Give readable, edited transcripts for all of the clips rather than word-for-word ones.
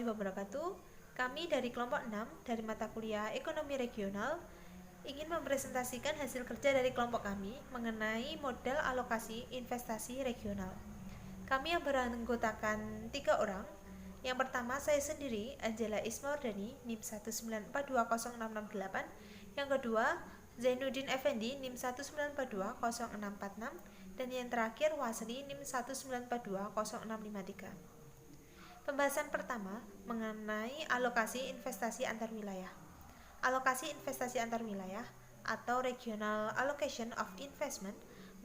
warahmatullahi wabarakatuh. Kami dari kelompok 6 dari mata kuliah Ekonomi Regional ingin mempresentasikan hasil kerja dari kelompok kami mengenai model alokasi investasi regional. Kami yang beranggotakan 3 orang. Yang pertama saya sendiri, Angela Ismawardani, NIM 194206668. Yang kedua, Zainuddin Effendi, NIM 194206646. Dan yang terakhir, Wasri, NIM 194206653. Pembahasan pertama mengenai alokasi investasi antar wilayah. Alokasi investasi antar wilayah atau Regional Allocation of Investment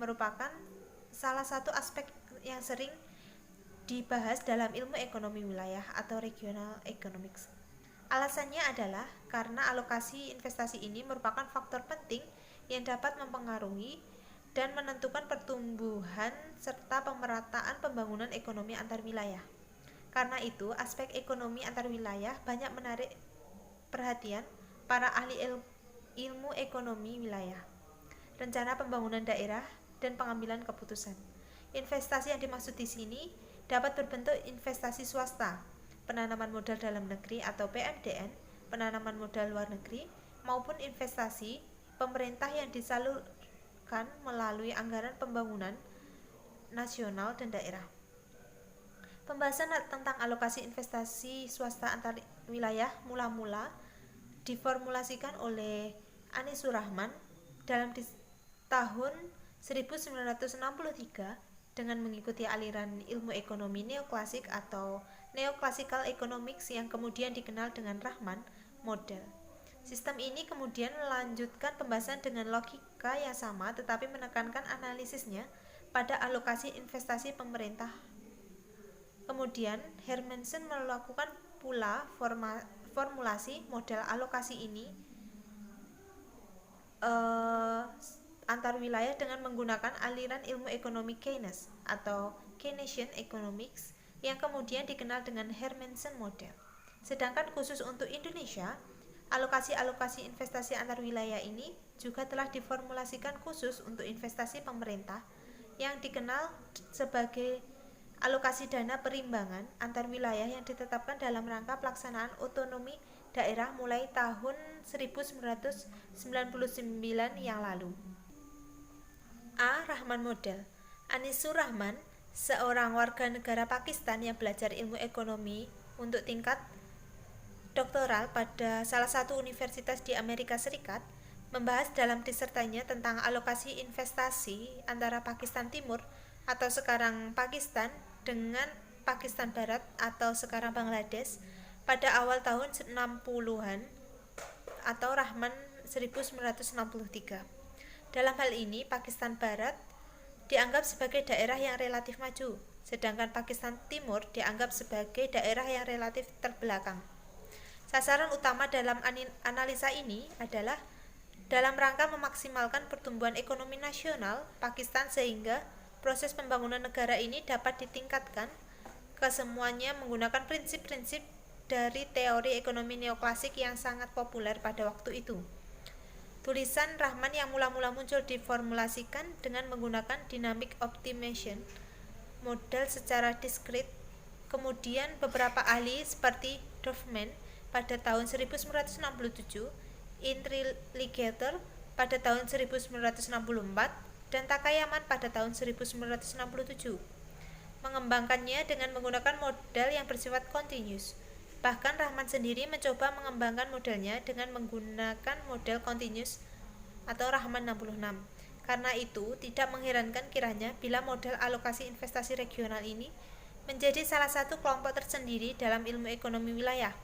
merupakan salah satu aspek yang sering dibahas dalam ilmu ekonomi wilayah atau regional economics. Alasannya adalah karena alokasi investasi ini merupakan faktor penting yang dapat mempengaruhi dan menentukan pertumbuhan serta pemerataan pembangunan ekonomi antar wilayah. Karena itu, aspek ekonomi antar wilayah banyak menarik perhatian para ahli ilmu ekonomi wilayah, rencana pembangunan daerah, dan pengambilan keputusan. Investasi yang dimaksud di sini dapat berbentuk investasi swasta, penanaman modal dalam negeri atau PMDN, penanaman modal luar negeri, maupun investasi pemerintah yang disalurkan melalui anggaran pembangunan nasional dan daerah. Pembahasan tentang alokasi investasi swasta antar wilayah mula-mula diformulasikan oleh Anisur Rahman dalam tahun 1963 dengan mengikuti aliran ilmu ekonomi neoklasik atau neoclassical economics yang kemudian dikenal dengan Rahman Model. Sistem ini kemudian melanjutkan pembahasan dengan logika yang sama tetapi menekankan analisisnya pada alokasi investasi pemerintah. Kemudian Hermansen melakukan pula formulasi model alokasi ini antar wilayah dengan menggunakan aliran ilmu ekonomi Keynes atau Keynesian Economics yang kemudian dikenal dengan Hermansen Model. Sedangkan khusus untuk Indonesia, alokasi-alokasi investasi antar wilayah ini juga telah diformulasikan khusus untuk investasi pemerintah yang dikenal sebagai alokasi dana perimbangan antar wilayah yang ditetapkan dalam rangka pelaksanaan otonomi daerah mulai tahun 1999 yang lalu. A. Rahman Model. Anisur Rahman, seorang warga negara Pakistan yang belajar ilmu ekonomi untuk tingkat doktoral pada salah satu universitas di Amerika Serikat, membahas dalam disertasinya tentang alokasi investasi antara Pakistan Timur atau sekarang Pakistan dengan Pakistan Barat atau sekarang Bangladesh pada awal tahun 60-an atau Rahman 1963. Dalam hal ini, Pakistan Barat dianggap sebagai daerah yang relatif maju, sedangkan Pakistan Timur dianggap sebagai daerah yang relatif terbelakang. Sasaran utama dalam analisa ini adalah dalam rangka memaksimalkan pertumbuhan ekonomi nasional Pakistan sehingga proses pembangunan negara ini dapat ditingkatkan kesemuanya menggunakan prinsip-prinsip dari teori ekonomi neoklasik yang sangat populer pada waktu itu. Tulisan Rahman yang mula-mula muncul diformulasikan dengan menggunakan dynamic optimization model secara diskrit. Kemudian beberapa ahli seperti Dorfman pada tahun 1967, Intriligator pada tahun 1964, dan Takayaman pada tahun 1967 mengembangkannya dengan menggunakan model yang bersifat continuous. Bahkan Rahman sendiri mencoba mengembangkan modelnya dengan menggunakan model continuous atau Rahman 66. Karena itu, tidak mengherankan kiranya bila model alokasi investasi regional ini menjadi salah satu kelompok tersendiri dalam ilmu ekonomi wilayah.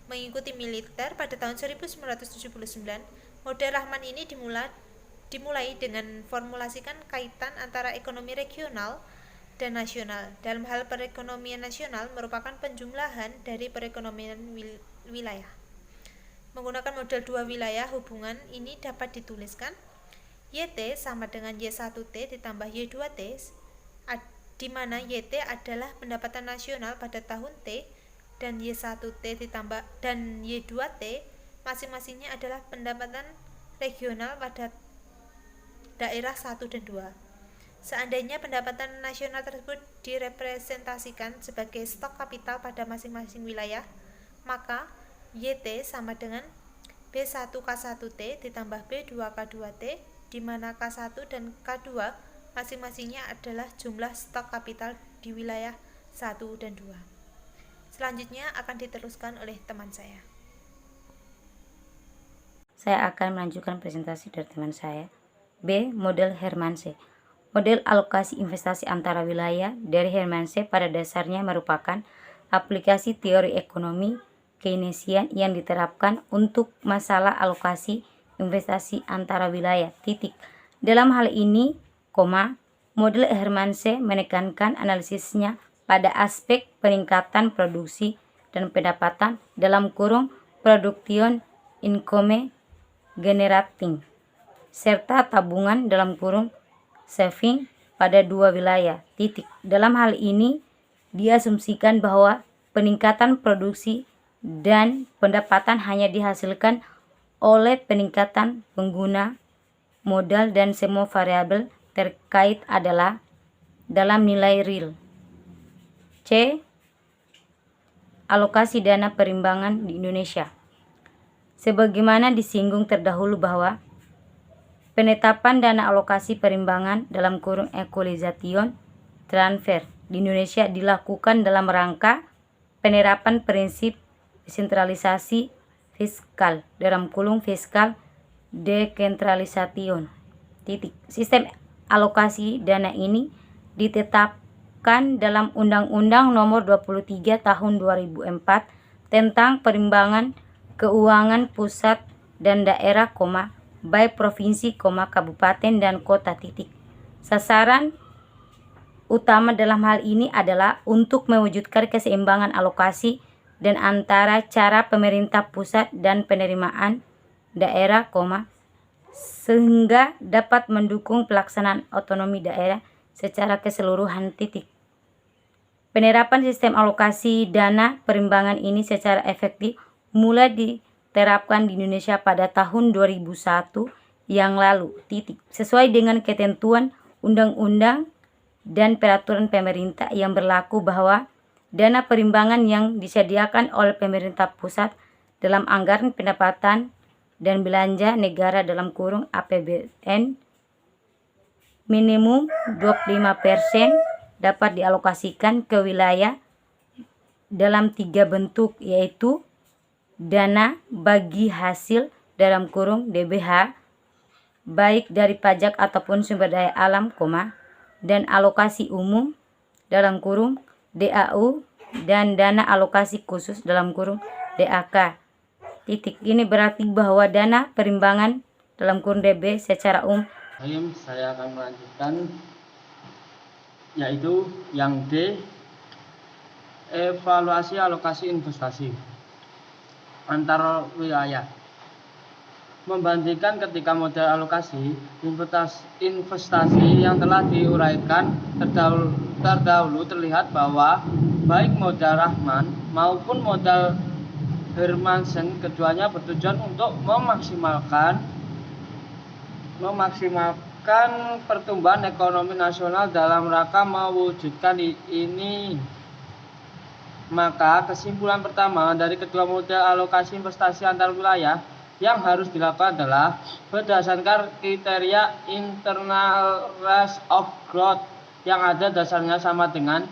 Mengikuti militer pada tahun 1979, model Rahman ini dimulai dengan formulasikan kaitan antara ekonomi regional dan nasional. Dalam hal perekonomian nasional merupakan penjumlahan dari perekonomian wilayah. Menggunakan model dua wilayah, hubungan ini dapat dituliskan YT sama dengan Y1T ditambah Y2T, di mana YT adalah pendapatan nasional pada tahun T dan Y1T ditambah dan Y2T masing-masingnya adalah pendapatan regional pada daerah 1 dan 2. Seandainya pendapatan nasional tersebut direpresentasikan sebagai stok kapital pada masing-masing wilayah, maka YT sama dengan B1K1T ditambah B2K2T, di mana K1 dan K2 masing-masingnya adalah jumlah stok kapital di wilayah 1 dan 2. Selanjutnya akan diteruskan oleh teman saya. Saya akan melanjutkan presentasi dari teman saya. B. Model Hermanse. Model alokasi investasi antara wilayah dari Hermanse pada dasarnya merupakan aplikasi teori ekonomi Keynesian yang diterapkan untuk masalah alokasi investasi antara wilayah. Dalam hal ini, model Hermanse menekankan analisisnya pada aspek peningkatan produksi dan pendapatan (production income generating) serta tabungan (saving) pada dua wilayah. Dalam hal ini, diasumsikan bahwa peningkatan produksi dan pendapatan hanya dihasilkan oleh peningkatan pengguna modal dan semua variabel terkait adalah dalam nilai real. C. Alokasi dana perimbangan di Indonesia. Sebagaimana disinggung terdahulu bahwa penetapan dana alokasi perimbangan (equalization transfer) di Indonesia dilakukan dalam rangka penerapan prinsip desentralisasi fiskal (fiskal desentralisation). Sistem alokasi dana ini ditetapkan dalam Undang-Undang Nomor 23 Tahun 2004 tentang perimbangan keuangan pusat dan daerah, baik provinsi, kabupaten, dan kota. Sasaran utama dalam hal ini adalah untuk mewujudkan keseimbangan alokasi dan antara cara pemerintah pusat dan penerimaan daerah, sehingga dapat mendukung pelaksanaan otonomi daerah secara keseluruhan. Penerapan sistem alokasi dana perimbangan ini secara efektif mulai diterapkan di Indonesia pada tahun 2001 yang lalu. Sesuai dengan ketentuan undang-undang dan peraturan pemerintah yang berlaku bahwa dana perimbangan yang disediakan oleh pemerintah pusat dalam anggaran pendapatan dan belanja negara (APBN) minimum 25% dapat dialokasikan ke wilayah dalam 3 bentuk, yaitu dana bagi hasil (DBH) baik dari pajak ataupun sumber daya alam, dan alokasi umum (DAU) dan dana alokasi khusus (DAK). Ini berarti bahwa dana perimbangan (DB) secara umum. Saya akan melanjutkan, yaitu yang D, evaluasi alokasi investasi antar wilayah. Membandingkan ketika model alokasi investasi yang telah diuraikan terdahulu terlihat bahwa baik modal Rahman maupun modal Hermansen keduanya bertujuan untuk memaksimalkan pertumbuhan ekonomi nasional dalam rangka mewujudkan ini. Maka kesimpulan pertama dari kedua model alokasi investasi antar wilayah yang harus dilakukan adalah berdasarkan kriteria internal rate of growth yang ada dasarnya sama dengan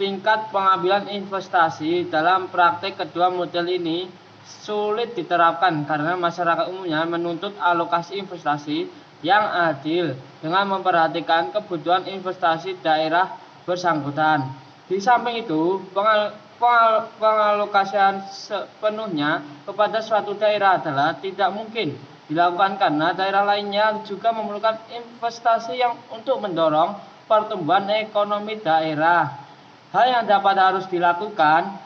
tingkat pengambilan investasi. Dalam praktek kedua model ini sulit diterapkan karena masyarakat umumnya menuntut alokasi investasi yang adil dengan memperhatikan kebutuhan investasi daerah bersangkutan. Di samping itu, pengalokasian sepenuhnya kepada suatu daerah adalah tidak mungkin dilakukan karena daerah lainnya juga memerlukan investasi yang untuk mendorong pertumbuhan ekonomi daerah. Hal yang harus dilakukan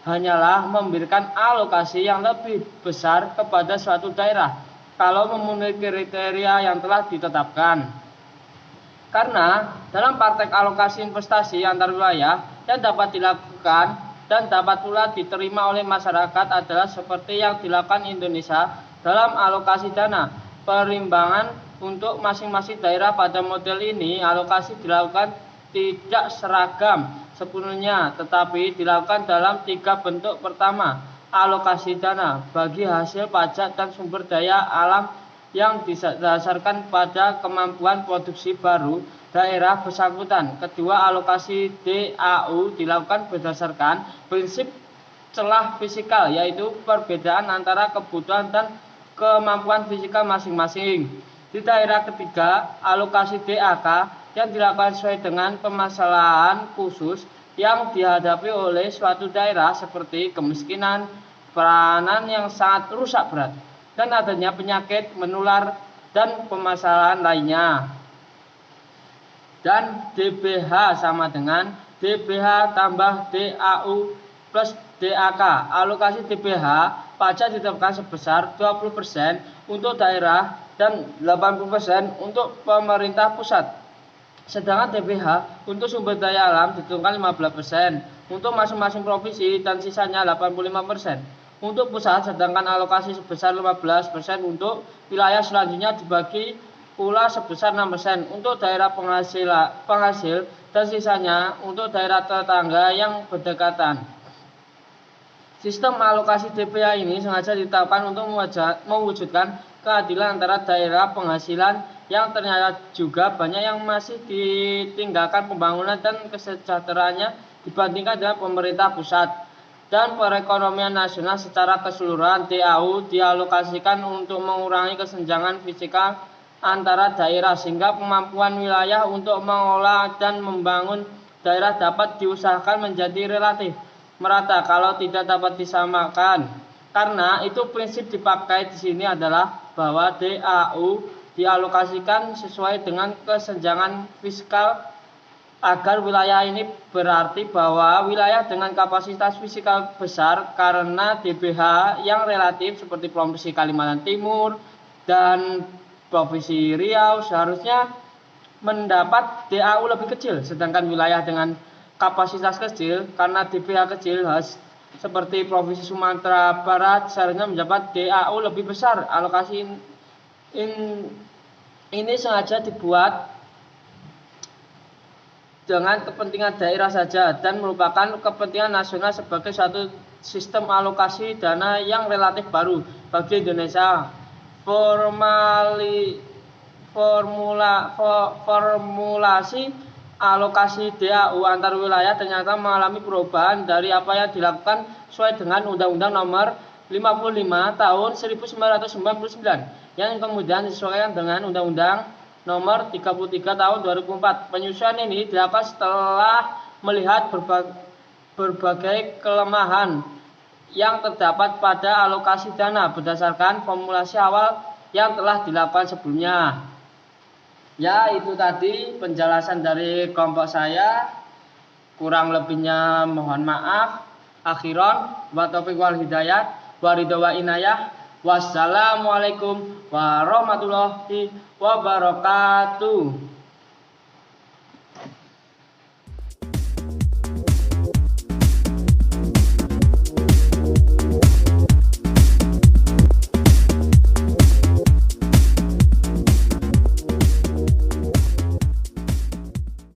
hanyalah memberikan alokasi yang lebih besar kepada suatu daerah kalau memenuhi kriteria yang telah ditetapkan. Karena dalam praktek alokasi investasi antar wilayah yang dapat dilakukan dan dapat pula diterima oleh masyarakat adalah seperti yang dilakukan Indonesia dalam alokasi dana perimbangan untuk masing-masing daerah pada model ini alokasi dilakukan tidak seragam sepenuhnya, tetapi dilakukan dalam 3 bentuk. Pertama, alokasi dana bagi hasil pajak dan sumber daya alam yang didasarkan pada kemampuan produksi baru daerah bersangkutan. Kedua, alokasi DAU dilakukan berdasarkan prinsip celah fisikal, yaitu perbedaan antara kebutuhan dan kemampuan fisikal masing-masing. Di daerah ketiga, alokasi DAK yang dilakukan sesuai dengan permasalahan khusus yang dihadapi oleh suatu daerah seperti kemiskinan, peranan yang sangat rusak berat, dan adanya penyakit menular dan permasalahan lainnya. Dan DBH sama dengan DBH tambah DAU plus DAK. Alokasi DBH pajak ditetapkan sebesar 20% untuk daerah dan 80% untuk pemerintah pusat. Sedangkan DBH untuk sumber daya alam ditentukan 15% untuk masing-masing provinsi dan sisanya 85% untuk pusat, sedangkan alokasi sebesar 15% untuk wilayah selanjutnya dibagi pula sebesar 6% untuk daerah penghasil dan sisanya untuk daerah tetangga yang berdekatan. Sistem alokasi DBH ini sengaja ditetapkan untuk mewujudkan keadilan antara daerah penghasilan yang ternyata juga banyak yang masih ditinggalkan pembangunan dan kesejahteraannya dibandingkan dengan pemerintah pusat. Dan perekonomian nasional secara keseluruhan DAU dialokasikan untuk mengurangi kesenjangan fisikal antara daerah sehingga kemampuan wilayah untuk mengolah dan membangun daerah dapat diusahakan menjadi relatif merata kalau tidak dapat disamakan. Karena itu prinsip dipakai di sini adalah bahwa DAU dialokasikan sesuai dengan kesenjangan fiskal agar wilayah ini berarti bahwa wilayah dengan kapasitas fisikal besar karena DBH yang relatif seperti Provinsi Kalimantan Timur dan Provinsi Riau seharusnya mendapat DAU lebih kecil, sedangkan wilayah dengan kapasitas kecil karena DBH kecil seperti Provinsi Sumatera Barat seharusnya mendapat DAU lebih besar. Alokasi ini sengaja dibuat dengan kepentingan daerah saja dan merupakan kepentingan nasional sebagai suatu sistem alokasi dana yang relatif baru bagi Indonesia. Formulasi alokasi DAU antar wilayah ternyata mengalami perubahan dari apa yang dilakukan sesuai dengan Undang-Undang Nomor 55 Tahun 1999 yang kemudian disesuaikan dengan Undang-Undang Nomor 33 Tahun 2004. Penyesuaian ini dilakukan setelah melihat berbagai kelemahan yang terdapat pada alokasi dana berdasarkan formulasi awal yang telah dilakukan sebelumnya. Ya, itu tadi penjelasan dari kelompok saya. Kurang lebihnya mohon maaf. Akhiron wa taufiq wal hidayat wa ridha wa inayah. Wassalamualaikum warahmatullahi wabarakatuh.